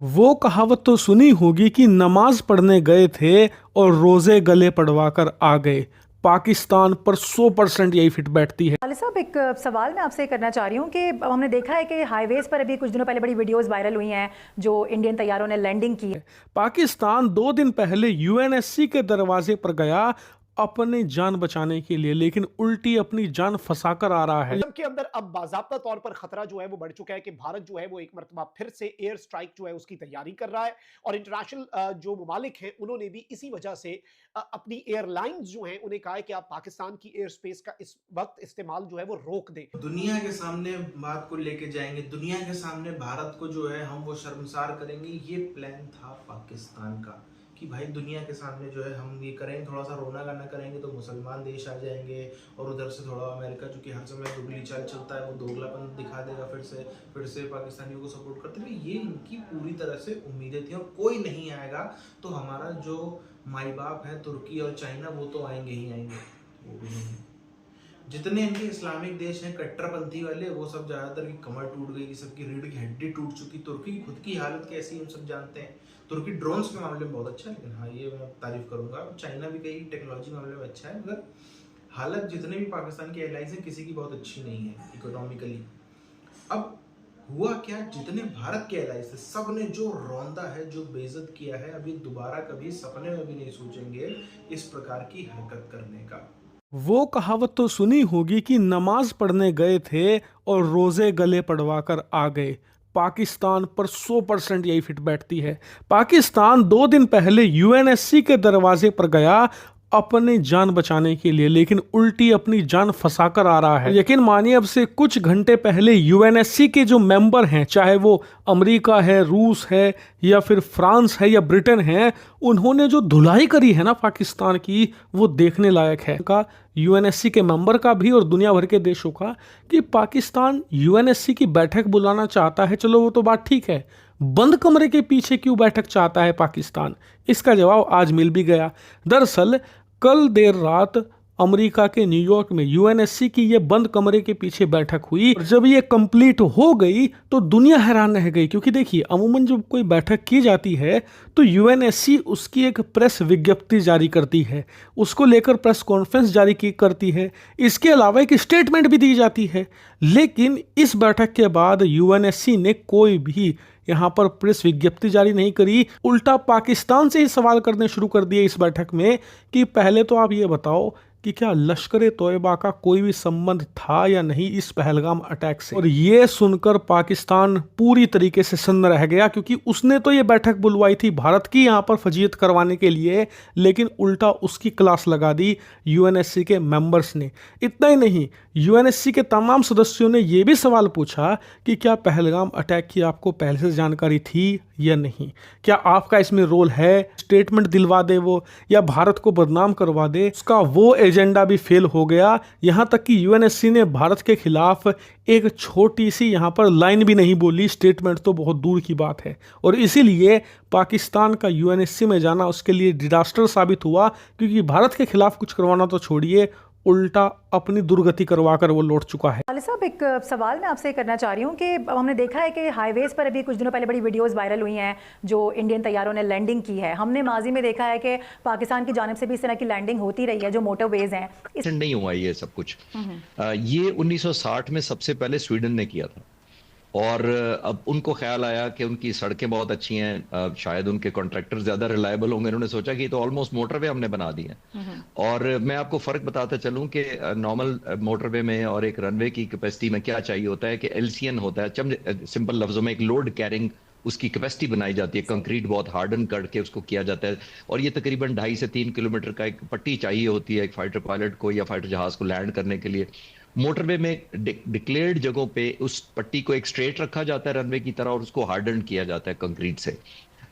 वो कहावत तो सुनी होगी कि नमाज पढ़ने गए थे और रोजे गले पड़वाकर आ गए। पाकिस्तान पर 100% यही फिट बैठती है। खालिद साहब, एक सवाल मैं आपसे करना चाह रही हूँ कि हमने देखा है कि हाईवेज पर अभी कुछ दिनों पहले बड़ी वीडियोस वायरल हुई हैं जो इंडियन तैयारों ने लैंडिंग की। पाकिस्तान 2 दिन पहले यूएनएससी के दरवाजे पर गया अपनी जान बचाने के लिए, लेकिन उल्टी अपनी जान फंसाकर आ रहा है। के अंदर अब बाज़ाब्ता तौर पर खतरा जो है वो बढ़ चुका है कि भारत जो है वो एक मर्तबा फिर से एयर स्ट्राइक जो है उसकी तैयारी कर रहा है और इंटरनेशनल जो ममालिक हैं उन्होंने भी इसी वजह से अपनी एयरलाइंस जो हैं उन्हें कहा है कि आप पाकिस्तान की एयर स्पेस का इस वक्त इस्तेमाल जो है वो रोक दें। दुनिया के सामने बात को लेके जाएंगे, दुनिया के सामने भारत को जो है हम वो शर्मसार करेंगे। ये प्लान था पाकिस्तान का कि भाई दुनिया के सामने जो है हम ये करेंगे, थोड़ा सा रोना गाना करेंगे तो मुसलमान देश आ जाएंगे और उधर से थोड़ा अमेरिका जो कि हर समय दुगली चाल चलता है वो दोगलापन दिखा देगा, फिर से पाकिस्तानियों को सपोर्ट करते हुए। ये इनकी पूरी तरह से उम्मीदें थी और कोई नहीं आएगा तो हमारा जो माई बाप है तुर्की और चाइना वो तो आएंगे ही आएंगे, वो भी नहीं। जितने इनके इस्लामिक देश हैं कट्टरपंथी वाले, वो सब ज़्यादातर की कमर टूट गई, कि सबकी रीढ़ की हड्डी टूट चुकी। तुर्की की खुद की हालत कैसी है हम सब जानते हैं। तुर्की ड्रोन्स के मामले में बहुत अच्छा है, लेकिन हाँ ये मैं तारीफ करूंगा। चाइना भी कई टेक्नोलॉजी के मामले में अच्छा है, मगर हालत जितने भी पाकिस्तान की एयरलाइंस है किसी की बहुत अच्छी नहीं है इकोनॉमिकली। अब हुआ क्या, जितने भारत के एयरलाइंस थे सब ने जो रौंदा है, जो बेइज्जत किया है, अभी दोबारा कभी सपने में भी नहीं सोचेंगे इस प्रकार की हरकत करने का। वो कहावत तो सुनी होगी कि नमाज पढ़ने गए थे और रोजे गले पड़वाकर आ गए। पाकिस्तान पर 100% यही फिट बैठती है। पाकिस्तान 2 दिन पहले यूएनएससी के दरवाजे पर गया अपनी जान बचाने के लिए, लेकिन उल्टी अपनी जान फंसाकर आ रहा है। यकीन मानिए, अब से कुछ घंटे पहले यूएनएससी के जो मेंबर हैं, चाहे वो अमेरिका है, रूस है या फिर फ्रांस है या ब्रिटेन है, उन्होंने जो धुलाई करी है ना पाकिस्तान की, वो देखने लायक है। का यूएनएससी के मेंबर का भी और दुनिया भर के देशों का, कि पाकिस्तान यूएनएससी की बैठक बुलाना चाहता है, चलो वो तो बात ठीक है, बंद कमरे के पीछे क्यों बैठक चाहता है पाकिस्तान? इसका जवाब आज मिल भी गया। दरअसल कल देर रात अमेरिका के न्यूयॉर्क में यूएनएससी की ये बंद कमरे के पीछे बैठक हुई और जब ये कंप्लीट हो गई तो दुनिया हैरान रह गई, क्योंकि देखिए अमूमन जब कोई बैठक की जाती है तो यूएनएससी उसकी एक प्रेस विज्ञप्ति जारी करती है, उसको लेकर प्रेस कॉन्फ्रेंस जारी करती है, इसके अलावा एक स्टेटमेंट भी दी जाती है। लेकिन इस बैठक के बाद यूएनएससी ने कोई भी यहाँ पर प्रेस विज्ञप्ति जारी नहीं करी, उल्टा पाकिस्तान से ही सवाल करने शुरू कर दिए इस बैठक में कि पहले तो आप ये बताओ कि क्या लश्कर तोयबा का कोई भी संबंध था या नहीं इस पहलगाम अटैक से। और ये सुनकर पाकिस्तान पूरी तरीके से सन्न रह गया, क्योंकि उसने तो ये बैठक बुलवाई थी भारत की यहाँ पर फजीयत करवाने के लिए, लेकिन उल्टा उसकी क्लास लगा दी यूएनएससी के मेंबर्स ने। इतना ही नहीं, यूएनएससी के तमाम सदस्यों ने यह भी सवाल पूछा कि क्या पहलगाम अटैक की आपको पहले से जानकारी थी या नहीं, क्या आपका इसमें रोल है, स्टेटमेंट दिलवा दे वो या भारत को बदनाम करवा दे। उसका वो एजेंडा भी फेल हो गया। यहां तक कि यूएनएससी ने भारत के खिलाफ एक छोटी सी यहां पर लाइन भी नहीं बोली, स्टेटमेंट तो बहुत दूर की बात है। और इसीलिए पाकिस्तान का यूएनएससी में जाना उसके लिए डिजास्टर साबित हुआ, क्योंकि भारत के खिलाफ कुछ करवाना तो छोड़िए, उल्टा अपनी दुर्गति करवा कर वो लौट चुका है। खालिद साहब, एक सवाल मैं आपसे करना चाह रही हूँ कि हमने देखा है कि हाईवेज पर अभी कुछ दिनों पहले बड़ी वीडियोस वायरल हुई हैं जो इंडियन तैयारों ने लैंडिंग की है। हमने माजी में देखा है कि पाकिस्तान की जानिब से भी इस तरह की लैंडिंग होती रही है जो मोटरवेज हैं। नहीं हुआ ये सब कुछ। ये 1960 में सबसे पहले स्वीडन ने किया था और अब उनको ख्याल आया कि उनकी सड़कें बहुत अच्छी हैं, शायद उनके कॉन्ट्रैक्टर ज्यादा रिलायबल होंगे। उन्होंने सोचा कि तो ऑलमोस्ट मोटरवे हमने बना दी है। और मैं आपको फर्क बताता चलूं कि नॉर्मल मोटरवे में और एक रनवे की कैपेसिटी में क्या चाहिए होता है कि एलसीएन होता है, सिंपल लफ्जों में एक लोड कैरिंग उसकी कैपेसिटी बनाई जाती है, कंक्रीट बहुत हार्डन करके उसको किया जाता है। और ये तकरीबन 2.5 से 3 किलोमीटर का एक पट्टी चाहिए होती है एक फाइटर पायलट को या फाइटर जहाज को लैंड करने के लिए। मोटरवे में डिक्लेयर्ड जगहों पे उस पट्टी को एक स्ट्रेट रखा जाता है रनवे की तरह और उसको हार्डन किया जाता है कंक्रीट से।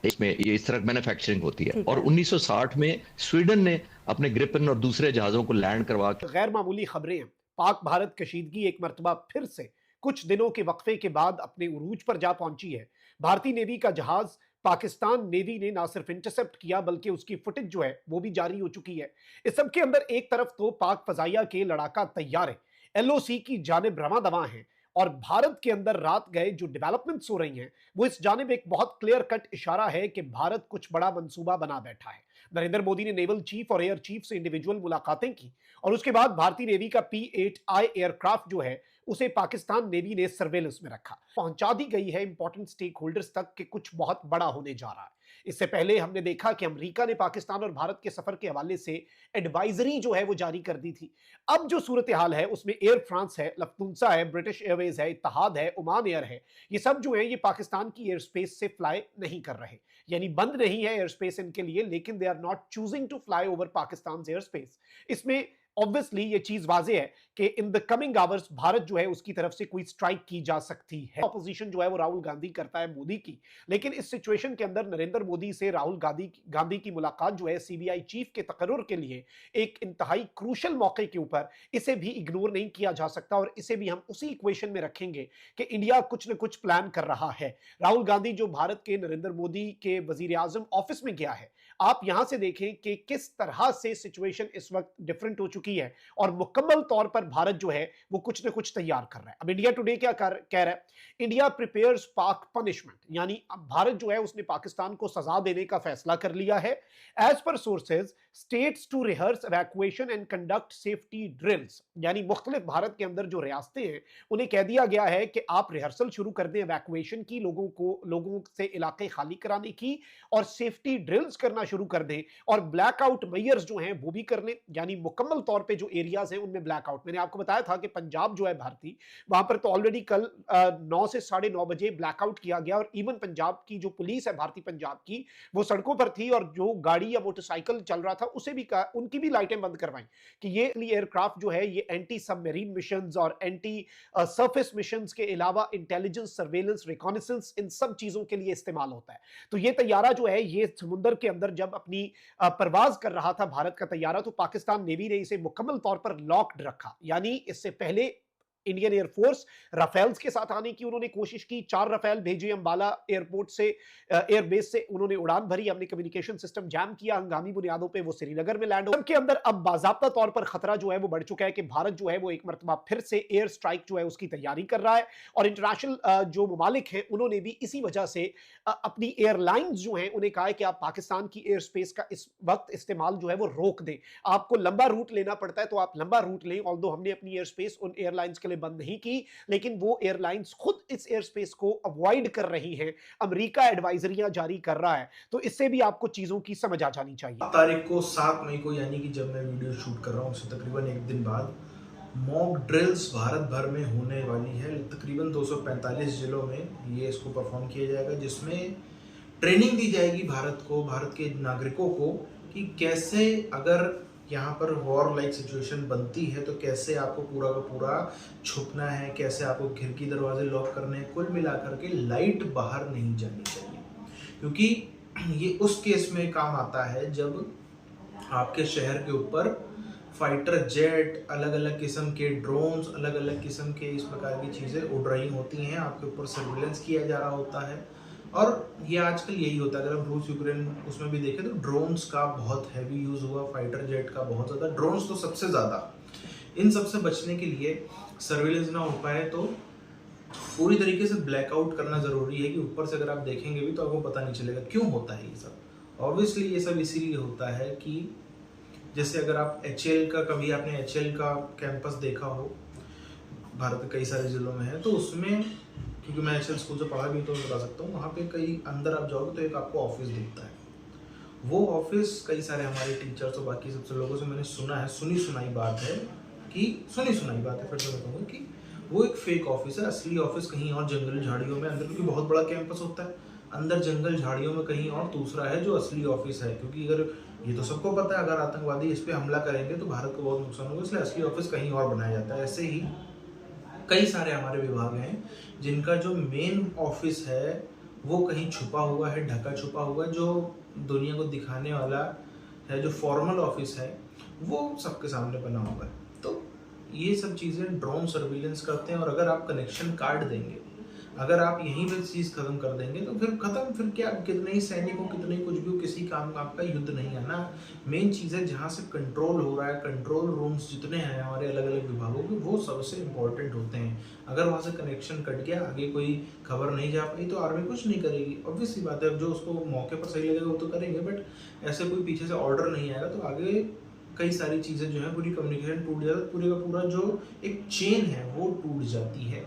इसमें ये इस तरह मैन्युफैक्चरिंग होती है। और 1960 में स्वीडन ने अपने ग्रिपन और दूसरे जहाजों को लैंड करवा के गैर मामूली खबरें हैं। पाक भारत कशीदगी एक मर्तबा फिर से कुछ दिनों के वक्फे के बाद अपने उरूज पर जा पहुंची है। भारतीय नेवी का जहाज पाकिस्तान नेवी ने ना सिर्फ इंटरसेप्ट किया बल्कि उसकी फुटेज जो है वो भी जारी हो चुकी है। इस सब के अंदर एक तरफ तो पाक फजाइया के लड़ाका तैयार है, एलओसी की जानिब रवां दवां हैं, और भारत के अंदर रात गए जो डेवलपमेंट्स हो रही हैं वो इस जानिब एक बहुत क्लियर कट इशारा है कि भारत कुछ बड़ा मंसूबा बना बैठा है। नरेंद्र मोदी ने नेवल चीफ और एयर चीफ से इंडिविजुअल मुलाकातें की और उसके बाद भारतीय नेवी का P-8I एयरक्राफ्ट जो है उसे पाकिस्तान नेवी ने सर्वेलेंस में रखा, पहुंचा दी गई है इंपॉर्टेंट स्टेक होल्डर्स तक कि कुछ बहुत बड़ा होने जा रहा है। इससे पहले हमने देखा कि अमेरिका ने पाकिस्तान और भारत के सफर के हवाले से एडवाइजरी जो है वो जारी कर दी थी। अब जो सूरत हाल है उसमें एयर फ्रांस है, लफ्तुंसा है, ब्रिटिश एयरवेज है, इत्तेहाद है, ओमान एयर है, ये सब जो है ये पाकिस्तान की एयर स्पेस से फ्लाई नहीं कर रहे, यानी बंद नहीं है एयर स्पेस इनके लिए, लेकिन they are not choosing to fly over Pakistan air space. इसमें ऑब्वियसली ये चीज वाजे है कि in the coming hours Bharat जो है उसकी तरफ से कोई स्ट्राइक की जा सकती है। ऑपोजिशन जो है वो राहुल गांधी करता है मोदी की, लेकिन इस सिचुएशन के अंदर नरेंद्र मोदी से राहुल गांधी की मुलाकात जो है सीबीआई चीफ के तकर्रुर के लिए एक इंतहाई क्रूशल मौके के ऊपर, इसे भी इग्नोर नहीं किया जा सकता और इसे भी हम उसी इक्वेशन में रखेंगे कि इंडिया कुछ न कुछ प्लान कर रहा है। राहुल गांधी जो भारत के नरेंद्र मोदी के वजीर आजम ऑफिस में गया है, आप यहां से देखें कि किस तरह से सिचुएशन इस वक्त डिफरेंट हो चुकी है और मुकम्मल तौर पर भारत जो है वो कुछ न कुछ तैयार कर रहा है। अब इंडिया टुडे क्या कह रहा है, इंडिया प्रिपेयर्स पाक पनिशमेंट, यानी अब भारत जो है उसने पाकिस्तान को सजा देने का फैसला कर लिया है। As per sources states to rehearse evacuation and conduct safety drills, यानी मुख्तलिफ भारत के अंदर जो रियासतें हैं उन्हें कह दिया गया है कि आप रिहर्सल शुरू कर दें इवैक्यूएशन की, लोगों से इलाके खाली कराने की और सेफ्टी ड्रिल्स करना शुरू कर दें और ब्लैकआउट मेयर्स जो हैं वो भी कर लें, यानी मुकम्मल तौर पे जो एरियाज हैं उनमें ब्लैकआउट। मैंने आपको बताया था कि पंजाब जो है भारतीय, वहां पर तो ऑलरेडी कल 9 से 9:30 बजे ब्लैकआउट किया गया और इवन पंजाब की जो पुलिस है भारतीय पंजाब की वो सड़कों पर थी और जो गाड़ी या मोटरसाइकिल चल रहा था उसे भी उनकी भी लाइटें बंद करवाई कि ये एयरक्राफ्ट जो है ये एंटी सबमरीन मिशंस और एंटी सरफेस मिशंस के अलावा इंटेलिजेंस, सर्वेलेंस, रिकॉनेसेंस, इन सब चीजों के लिए इस्तेमाल होता है। तो ये तैयारा जो है ये समुद्र के अंदर जब अपनी परवाज कर रहा था भारत का तैयारा, तो पाकिस्तान नेवी ने इसे मुकम्मल तौर पर लॉक्ड रखा, यानी इससे पहले इंडियन एयरफोर्स राफेल्स के साथ आने की उन्होंने कोशिश की। 4 राफेल भेजे अंबाला एयरपोर्ट से, एयरबेस से उन्होंने उड़ान भरी, हमने कम्युनिकेशन सिस्टम जैम किया, हंगामी बुनियादों पे वो श्रीनगर में लैंड हो के अंदर। अब बाज़ाब्ता तौर पर खतरा जो है वो बढ़ चुका है कि भारत जो है वो एक मरतबा फिर से एयर स्ट्राइक जो है उसकी तैयारी कर रहा है और इंटरनेशनल जो ममालिक हैं उन्होंने भी इसी वजह से अपनी एयरलाइंस जो हैं उन्हें कहा है कि आप पाकिस्तान की एयर स्पेस का इस वक्त इस्तेमाल जो है वो रोक दें। आपको लंबा रूट लेना पड़ता है तो आप लंबा रूट लें, ऑल्दो हमने अपनी एयर स्पेस उन एयरलाइंस के लिए बंद नहीं की, लेकिन वो एयरलाइंस खुद इस एयर स्पेस को अवॉइड कर रही हैं। अमेरिका एडवाइजरियां जारी कर रहा है, तो इससे भी आपको चीजों की समझ आ जानी चाहिए। तारीख को 7 मई को, यानी कि जब मैं वीडियो शूट कर रहा हूँ उससे तकरीबन एक दिन बाद मॉक ड्रिल्स भारत भर में होने वाली है। तकरीबन 245 जिलों में ये इसको परफॉर्म किया जाएगा, जिसमें ट्रेनिंग दी जाएगी भारत को, भारत के नागरिकों को कि कैसे अगर यहाँ पर वॉर लाइक सिचुएशन बनती है तो कैसे आपको पूरा का पूरा छुपना है, कैसे आपको खिड़की दरवाजे लॉक करने हैं। कुल मिलाकर के लाइट बाहर नहीं जानी चाहिए, क्योंकि ये उस केस में काम आता है जब आपके शहर के ऊपर फाइटर जेट, अलग अलग किस्म के ड्रोन्स, अलग अलग किस्म के इस प्रकार की चीज़ें उड़ रही होती हैं, आपके ऊपर सर्विलेंस किया जा रहा होता है। और ये आजकल यही होता है, अगर हम रूस यूक्रेन उसमें भी देखें तो ड्रोन्स का बहुत हैवी यूज़ हुआ, फाइटर जेट का बहुत ज़्यादा, ड्रोन्स तो सबसे ज़्यादा। इन सब से बचने के लिए सर्विलेंस ना हो पाए तो पूरी तरीके से ब्लैकआउट करना ज़रूरी है कि ऊपर से अगर आप देखेंगे भी तो आपको पता नहीं चलेगा क्यों होता है ये सब। ऑब्वियसली ये सब इसीलिए होता है कि जैसे अगर आप HAL का, कभी आपने HAL का कैंपस देखा हो, भारत के कई सारे ज़िलों में है, तो उसमें क्योंकि मैं HAL स्कूल से पढ़ा भी तो बता सकता हूँ, वहाँ पे कई अंदर आप जाओगे तो एक आपको ऑफिस दिखता है। वो ऑफिस कई सारे हमारे टीचर्स और बाकी सबसे लोगों से मैंने सुना है, सुनी सुनाई बात है, फिर से मैं कहूँगा कि वो एक फेक ऑफिस है। असली ऑफिस कहीं और जंगल झाड़ियों में अंदर, क्योंकि बहुत बड़ा कैंपस होता है, अंदर जंगल झाड़ियों में कहीं और दूसरा है जो असली ऑफिस है। क्योंकि अगर ये तो सबको पता है, अगर आतंकवादी इस पर हमला करेंगे तो भारत को बहुत नुकसान होगा, इसलिए असली ऑफिस कहीं और बनाया जाता है। ऐसे ही कई सारे हमारे विभाग हैं जिनका जो मेन ऑफिस है वो कहीं छुपा हुआ है, ढका छुपा हुआ है, जो दुनिया को दिखाने वाला है, जो फॉर्मल ऑफिस है वो सबके सामने बना हुआ है। तो ये सब चीज़ें ड्रोन सर्विलेंस करते हैं। और अगर आप कनेक्शन कार्ड देंगे, अगर आप यहीं पे चीज़ खत्म कर देंगे तो फिर खत्म, फिर क्या, कितने ही सैनिक हो, कितने ही कुछ भी हो, किसी काम का आपका युद्ध नहीं है ना। मेन चीज़ है जहाँ से कंट्रोल हो रहा है, कंट्रोल रूम्स जितने हैं हमारे अलग अलग विभागों के, वो सबसे इंपॉर्टेंट होते हैं। अगर वहाँ से कनेक्शन कट गया, आगे कोई खबर नहीं जा पाई, तो आर्मी कुछ नहीं करेगी। ऑब्वियस सी बात है, अब जो उसको मौके पर सही लगेगा वो तो करेंगे, बट ऐसे कोई पीछे से ऑर्डर नहीं आएगा तो आगे कई सारी चीज़ें जो है, पूरी कम्युनिकेशन टूट जाता है, पूरे का पूरा जो एक चेन है वो टूट जाती है।